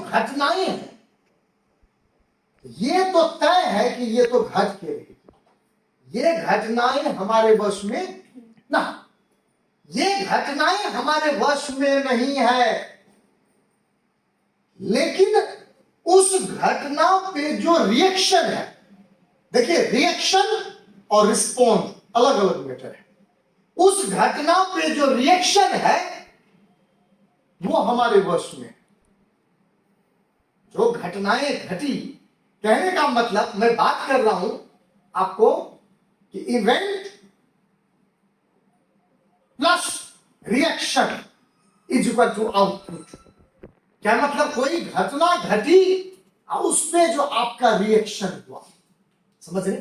घटनाएं हैं ये तो तय है कि ये तो घट के रहेगी, ये घटनाएं हमारे वश में ना, ये घटनाएं हमारे वश में नहीं है, लेकिन उस घटना पे जो रिएक्शन है, देखिए रिएक्शन और रिस्पॉन्ड अलग अलग मैटर है। उस घटना पे जो रिएक्शन है वो हमारे वश में। जो घटनाएं घटी, कहने का मतलब मैं बात कर रहा हूं आपको कि event plus reaction is equal to output. क्या मतलब, कोई घटना घटी और उस पे जो आपका रिएक्शन हुआ, समझ रहे,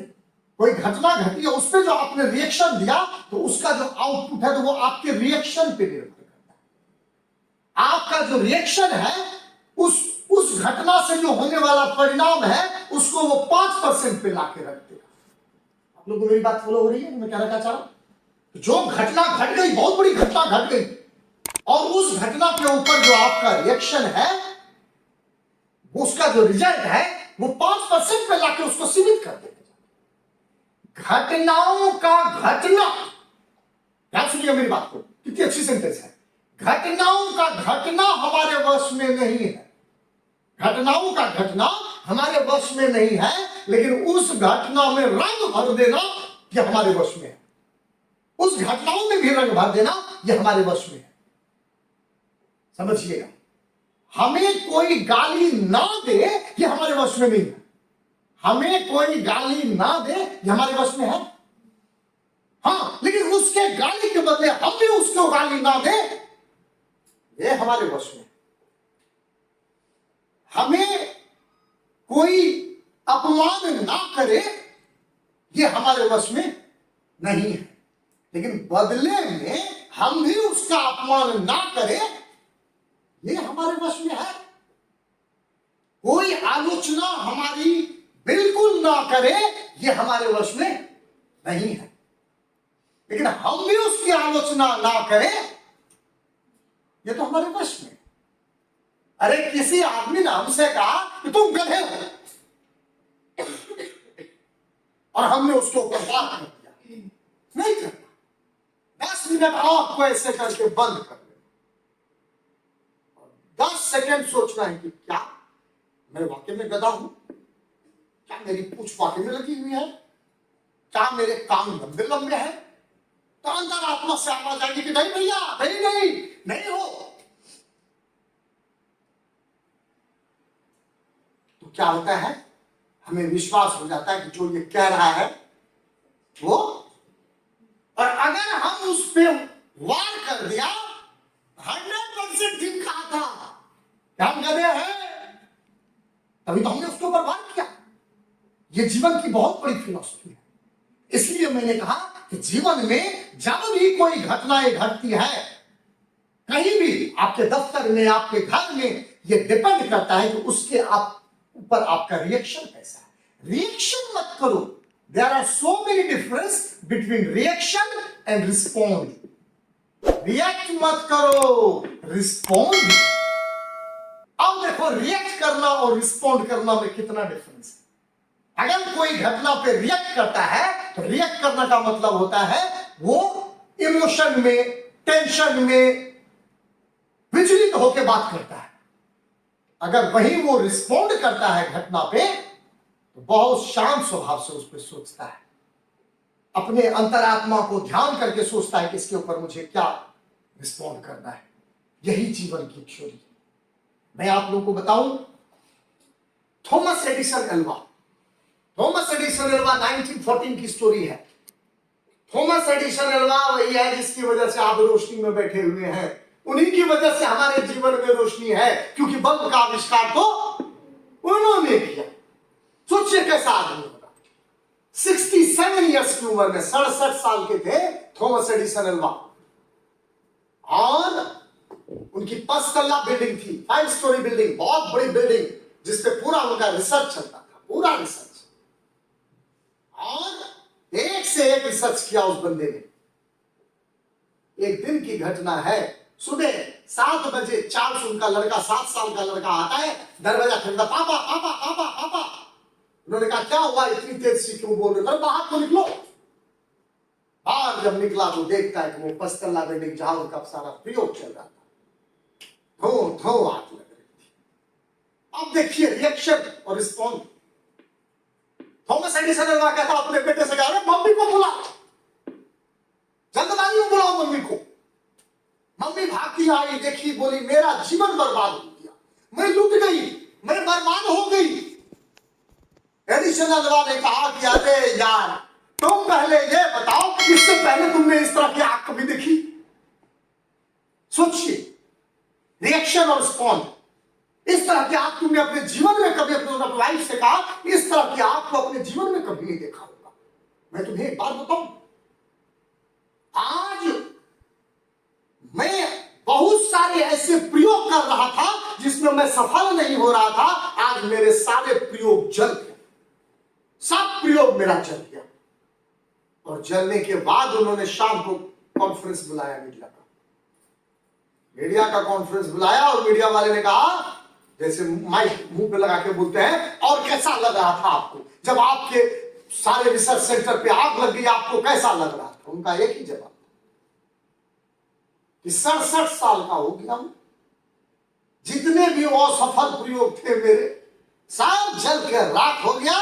कोई घटना घटी और उस पे जो आपने रिएक्शन दिया तो उसका जो आउटपुट है तो वो आपके रिएक्शन पे निर्भर करता है। आपका जो रिएक्शन है उस घटना से जो होने वाला परिणाम है उसको वो 5% पे लाके रख देगा। आप लोगों को मेरी बात फॉलो हो रही है? मैं क्या रखना चाह रहा हूं, जो घटना घट गई, बहुत बड़ी घटना घट गई, और उस घटना के ऊपर जो आपका रिएक्शन है, उसका जो रिजल्ट है वो 5% पे लाके उसको सीमित कर देगा। घटनाओं का घटना, ध्यान सुनिए मेरी बात को, कितनी अच्छी सेंटेंस है। घटनाओं का घटना हमारे वश में नहीं है, घटनाओं का घटना हमारे वश में नहीं है, लेकिन उस घटना में रंग भर देना यह हमारे वश में है। उस घटनाओं में भी रंग भर देना यह हमारे वश में है। समझिएगा, हमें कोई गाली ना दे यह हमारे वश में नहीं है। हमें कोई गाली ना दे यह हमारे वश में है, हाँ, लेकिन उसके गाली के बदले हम भी उसको गाली ना दे यह हमारे वश में। हमें कोई अपमान ना करे ये हमारे वश में नहीं है, लेकिन बदले में हम भी उसका अपमान ना करें ये हमारे वश में है। कोई आलोचना हमारी बिल्कुल ना करे ये हमारे वश में नहीं है, लेकिन हम भी उसकी आलोचना ना करें ये तो हमारे वश में। अरे किसी आदमी ने हमसे कहा कि तुम गधे हो और हमने उसको ऊपर बात कर दिया, नहीं करना। 10 मिनट आपको ऐसे करके बंद कर देना, 10 सेकंड सोचना है कि क्या मैं वाकई में गधा हूं, क्या मेरी पूंछ वाकई में लगी हुई है, क्या मेरे कान लंबे लंबे हैं, तो अंदर आत्मा से आवाज आएगी कि नहीं भैया, नहीं नहीं नहीं हो। तो क्या होता है, हमें विश्वास हो जाता है कि जो ये कह रहा है वो, और अगर हम उस पे वार कर दिया, 100% ठीक कहा था, हम गधे हैं, तभी तो हमने उसके ऊपर वार किया। ये जीवन की बहुत बड़ी फिलॉसफी है। इसलिए मैंने कहा कि जीवन में जब भी कोई घटनाएं घटती है, कहीं भी, आपके दफ्तर में, आपके घर में, ये डिपेंड करता है कि उसके ऊपर आपका रिएक्शन कैसा है। रिएक्शन मत करो। There are so many difference between reaction and respond. React मत करो, रिस्पॉन्ड। अब देखो, रिएक्ट करना और रिस्पॉन्ड करना में कितना डिफरेंस है। अगर कोई घटना पे रिएक्ट करता है तो रिएक्ट करने का मतलब होता है वो इमोशन में, टेंशन में विचलित होकर बात करता है। अगर वही वो रिस्पॉन्ड करता है घटना पे तो बहुत शांत स्वभाव से उस पर सोचता है, अपने अंतरात्मा को ध्यान करके सोचता है कि इसके ऊपर मुझे क्या रिस्पॉन्ड करना है। यही जीवन की थ्योरी है। मैं आप लोगों को बताऊं, थॉमस एडिसन एल्वा 1914 की स्टोरी है। थॉमस एडिसन एल्वा वही है जिसकी वजह से आप रोशनी में बैठे हुए हैं। उन्हीं की वजह से हमारे जीवन में रोशनी है, क्योंकि बल्ब का आविष्कार तो उन्होंने किया। सोचिए कैसा आदमी होगा। 67 ईयर्स की उम्र में, 67 साल के थे थॉमस एडिसन एल्वा, और उनकी 5 तल्ला बिल्डिंग थी, 5 स्टोरी बिल्डिंग, बहुत बड़ी बिल्डिंग, जिसपे पूरा उनका रिसर्च चलता था, पूरा रिसर्च। और एक से एक रिसर्च किया उस बंदे ने। एक दिन की घटना है, सुबह 7 बजे चार्ल्स उनका लड़का 7 साल का लड़का आता है, दरवाजा खरीदा, पापा पापा पापा पापा। उन्होंने कहा क्या हुआ, इतनी तेज से क्यों बोल रहे हो, बाहर तो निकलो। बाहर जब निकला तो देखता है कि वो 5 तल्ला बिल्डिंग जहां उनका सारा प्रयोग चल रहा था, धो धो आग लग रही थी। अब देखिए रिएक्शन और रिस्पॉन्स। थॉमस एडिसन ने कहता अपने बेटे से कहा मम्मी को बुला, जल्दबाजी में बुलाओ मम्मी को। मम्मी भागती आई, देखी, बोली मेरा जीवन बर्बाद हो गया, मैं लुट गई, मैं बर्बाद हो गई। एडिसन ने कहा कि अरे यार तुम पहले ये बताओ, इससे पहले तुमने इस तरह की आग कभी देखी? सोचिए, रिएक्शन और रिस्पॉन्स। इस तरह की आग तुमने अपने जीवन में कभी, अपने वाइफ से कहा इस तरह की आग को अपने जीवन में कभी नहीं देखा होगा। मैं तुम्हें एक बात बताऊं, आज मैं बहुत सारे ऐसे प्रयोग कर रहा था जिसमें मैं सफल नहीं हो रहा था, आज मेरे सारे प्रयोग जल गए, सब प्रयोग मेरा जल गया। और जलने के बाद उन्होंने शाम को कॉन्फ्रेंस बुलाया, मीडिया का कॉन्फ्रेंस बुलाया, और मीडिया वाले ने कहा, जैसे माइक मुंह पे लगा के बोलते हैं, और कैसा लग रहा था आपको जब आपके सारे रिसर्च सेंटर पे आग लग गई, आपको कैसा लग रहा था? उनका एक ही जवाब कि 67 साल का हो गया हूं, जितने भी असफल प्रयोग थे मेरे सब जल के राख हो गया,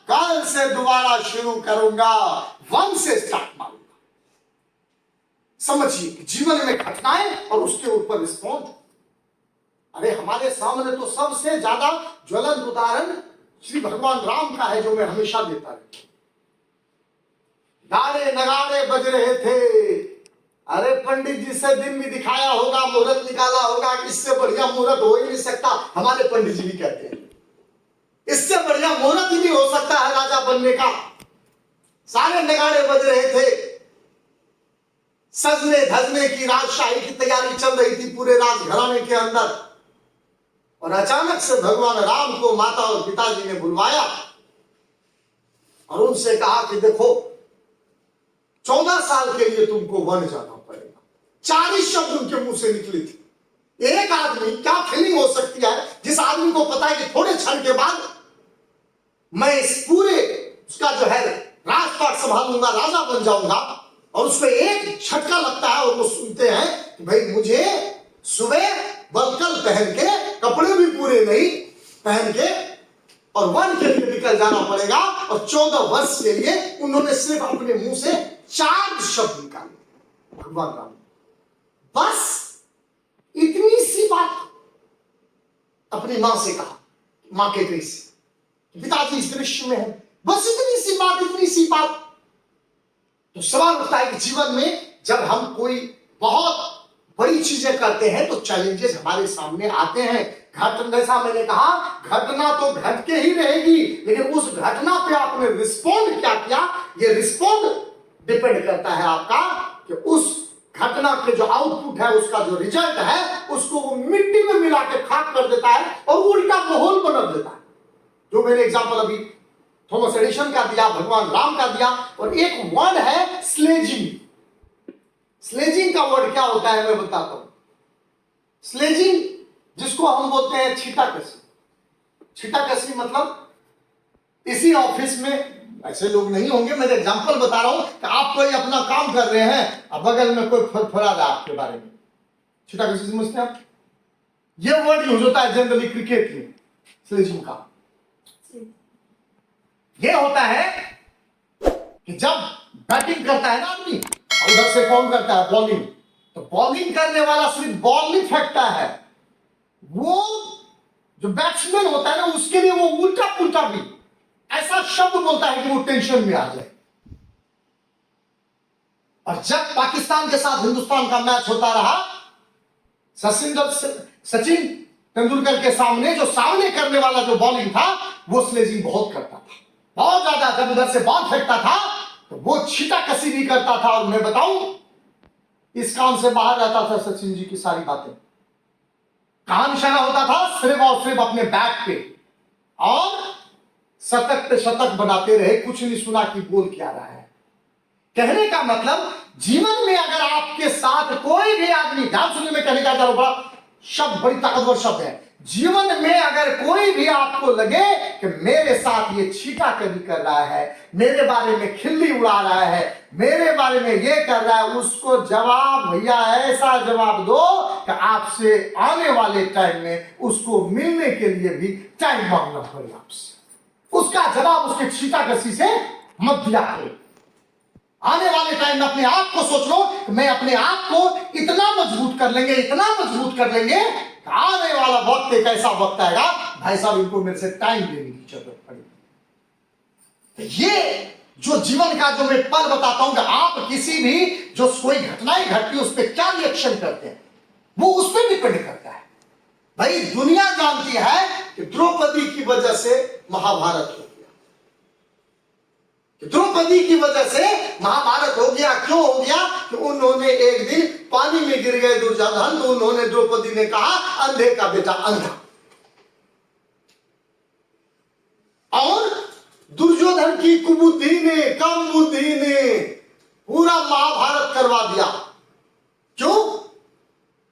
कल से दोबारा शुरू करूंगा, 1 से स्टार्ट मारूंगा। समझिए जीवन में घटनाएं और उसके ऊपर रिस्पॉन्स। अरे हमारे सामने तो सबसे ज्यादा ज्वलंत उदाहरण श्री भगवान राम का है, जो मैं हमेशा देता रहता हूं। गाने नगाड़े बज रहे थे, अरे पंडित जी से दिन भी दिखाया होगा, मुहूर्त निकाला होगा, इससे बढ़िया मुहूर्त हो ही नहीं सकता, हमारे पंडित जी भी कहते हैं इससे बढ़िया मुहूर्त ही नहीं हो सकता है राजा बनने का। सारे नगाड़े बज रहे थे, सजने धजने की, राजशाही की तैयारी चल रही थी पूरे राजघराने के अंदर। और अचानक से भगवान राम को माता और पिताजी ने बुलवाया और उनसे कहा कि देखो 14 साल के लिए तुमको वन जाना पड़ेगा। 40 शब्द उनके मुंह से निकले थे। एक आदमी, क्या फीलिंग हो सकती है जिस आदमी को पता है कि थोड़े क्षण के बाद मैं इस पूरे उसका जो है राजपाट संभालूंगा, राजा बन जाऊंगा, और उसको एक झटका लगता है और वो सुनते हैं कि भाई मुझे सुबह बलकल पहन के, कपड़े भी पूरे नहीं पहन के, और वन के लिए निकल जाना पड़ेगा। और 14 वर्ष के लिए उन्होंने सिर्फ अपने मुंह से 4 शब्द निकाले, भगवान राम। बस इतनी सी बात अपनी मां से कहा, मां के गृह से, पिताजी इस दृश्य में है, बस इतनी सी बात, इतनी सी बात। तो सवाल उठता है कि जीवन में जब हम कोई बहुत बड़ी चीजें करते हैं तो चैलेंजेस हमारे सामने आते हैं। घटना, जैसा मैंने कहा, घटना तो घट के ही रहेगी, लेकिन उस घटना पे आपने रिस्पॉन्ड क्या किया, ये रिस्पॉन्ड डिपेंड करता है आपका कि उस घटना के जो आउटपुट है, उसका जो रिजल्ट है, उसको वो मिट्टी में मिला के खाक कर देता है और उल्टा माहौल बना देता है। जो मैंने एग्जांपल अभी थॉमस एडिसन का दिया, भगवान राम का दिया। और एक वर्ड है स्लेजिंग। स्लेजिंग का वर्ड क्या होता है मैं बताता हूं। स्लेजिंग जिसको हम बोलते हैं छीटाकशी। छीटाकशी मतलब इसी ऑफिस में, ऐसे लोग नहीं होंगे, मैं एग्जांपल बता रहा हूं कि आप कोई अपना काम कर रहे हैं, अब बगल में कोई फड़फड़ा रहा आपके बारे में, छीटाकशी समझते हैं आप? ये वर्ड यूज होता है जनरली क्रिकेट में स्लेजिंग का। ये होता है कि जब बैटिंग करता है ना आदमी, और उधर से कौन करता है बॉलिंग, तो बॉलिंग करने वाला सिर्फ बॉल नहीं फेंकता है, वो जो बैट्समैन होता है ना, उसके लिए वो उल्टा पुल्टा भी ऐसा शब्द बोलता है कि वो टेंशन में आ जाए। और जब पाकिस्तान के साथ हिंदुस्तान का मैच होता रहा, सचिन तेंदुलकर के सामने जो सामने करने वाला जो बॉलिंग था, वो स्लेजिंग बहुत करता था, बहुत ज्यादा। जब उधर से बॉल फेंकता था तो वो छीटाकशी भी करता था। और मैं बताऊं, इस काम से बाहर रहता था सचिन जी की सारी बातें। कहां निशाना होता था? सिर्फ और सिर्फ अपने बैट पे, और शतक पे शतक बनाते रहे, कुछ नहीं सुना कि बोल क्या रहा है। कहने का मतलब, जीवन में अगर आपके साथ कोई भी आदमी, ध्यान सुनिए मैं कहने का चाह रहा हूं, शब्द बड़ी ताकतवर शब्द है। जीवन में अगर कोई भी आपको लगे कि मेरे साथ ये छीटाकनी कर रहा है, मेरे बारे में खिल्ली उड़ा रहा है, मेरे बारे में ये कर रहा है, उसको जवाब भैया ऐसा जवाब दो कि आपसे आने वाले टाइम में उसको मिलने के लिए भी टाइम मांगना पड़े आपसे। उसका जवाब उसके छीटाकसी से मत दिया करो। आने वाले टाइम में अपने आप को सोच लो कि मैं अपने आप को इतना मजबूत कर लेंगे, इतना मजबूत कर लेंगे, आने वाला वक्त एक ऐसा वक्त आएगा भाई साहब इनको मेरे से टाइम लेने की जरूरत पड़ेगी। ये जो जीवन का जो मैं पल बताता हूं कि आप किसी भी जो कोई घटनाएं घटती है उस पर क्या रिएक्शन करते हैं, वो उस पर डिपेंड करता है। भाई दुनिया जानती है कि द्रौपदी की वजह से महाभारत हो गया, द्रौपदी की वजह से महाभारत हो गया। क्यों हो गया? कि उन्होंने एक दिन पानी में गिर गए दुर्योधन, तो उन्होंने द्रौपदी ने कहा अंधे का बेटा अंधा, और दुर्योधन की कुबुद्धि ने, कम बुद्धि ने पूरा महाभारत करवा दिया। क्यों?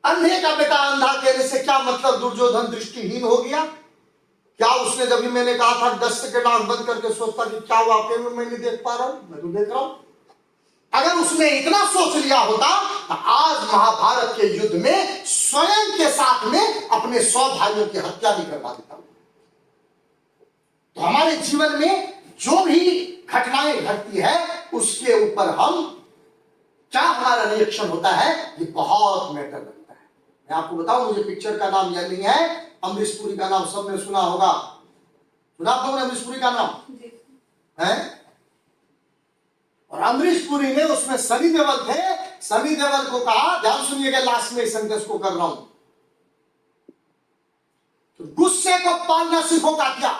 अंधे का बेटा अंधा कहने से क्या मतलब? दुर्योधन दृष्टिहीन हो गया क्या? उसने जब भी मैंने कहा था 10 सेकंड आंख बंद करके सोचता कि क्या वाकई में मैं नहीं देख पा रहा हूं, मैं तो देख रहा हूं। अगर उसने इतना सोच लिया होता तो आज महाभारत के युद्ध में स्वयं के साथ में अपने 100 भाइयों की हत्या भी करवा देता। तो हमारे जीवन में जो भी घटनाएं घटती है उसके ऊपर हम क्या हमारा रिएक्शन होता है, ये बहुत मैटर करता है। मैं आपको बताऊं, मुझे पिक्चर का नाम याद नहीं है, अमरीश पुरी का नाम सबने सुना होगा। सुना आप लोगों ने अमरीश पुरी का नाम है? और अमरीश पुरी ने उसमें सनी देओल थे, सनी देओल को कहा, ध्यान सुनिएगा लास्ट में सेंटेंस को कर रहा हूं, तो गुस्से को पालना सीखो का क्या?